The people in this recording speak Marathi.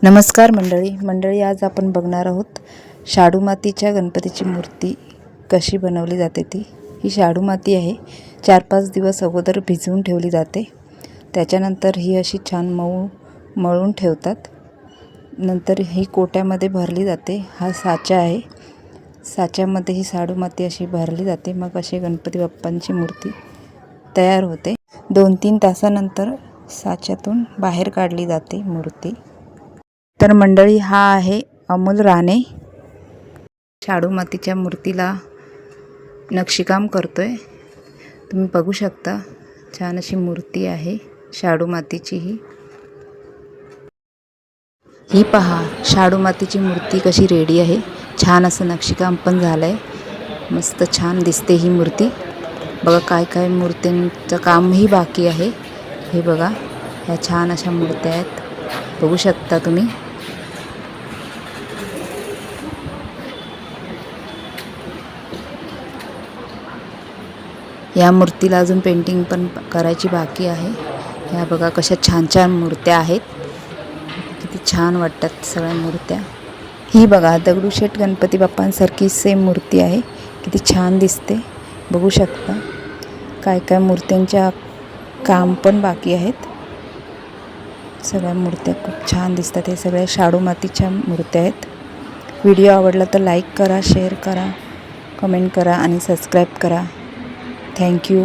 नमस्कार मंडळी, आज आपण बघणार आहोत शाडू मातीच्या गणपतीची मूर्ती कशी बनवली जाते ती। ही शाडू माती आहे, 4-5 दिवस अगोदर भिजवून ठेवली जाते। त्याच्यानंतर ही अशी छान मळून ठेवतात। नंतर ही कोट्यामध्ये भरली जाते। हा साचा आहे, साच्यामध्ये ही शाडू माती अशी भरली जाते। मग अशी गणपती बाप्पांची मूर्ती तयार होते। 2-3 तासानंतर साच्यातून बाहेर काढली जाते मूर्ती। तर मंडळी, हा आहे अमोल राणे, शाडू मातीच्या मूर्तीला नक्षीकाम करतोय। तुम्ही बघू शकता, छान अशी मूर्ती आहे शाडू मातीची। ही पहा, शाडू मातीची मूर्ती कशी रेडी आहे। छान असं नक्षीकाम पण झालंय, मस्त छान दिसते ही मूर्ती। बघा काय काय मूर्तींचं कामही बाकी आहे। हे बघा, ह्या छान अशा मूर्त्या आहेत, बघू शकता तुम्ही। या मूर्तीला अजून पेंटिंग पण करायची बाकी आहे। ह्या बघा कशा छान छान मूर्त्या आहेत, किती छान वाटतात सगळ्या मूर्त्या। ही बघा दगडूशेठ गणपती बाप्पांसारखी सेम मूर्ती आहे, किती छान दिसते, बघू शकता। काय काय मूर्त्यांच्या काम पण बाकी आहेत। सगळ्या मूर्त्या खूप छान दिसतात। हे सगळ्या शाडू मातीच्या मूर्त्या आहेत। व्हिडिओ आवडला तर लाईक करा, शेअर करा, कमेंट करा आणि सबस्क्राईब करा। थँक्यू।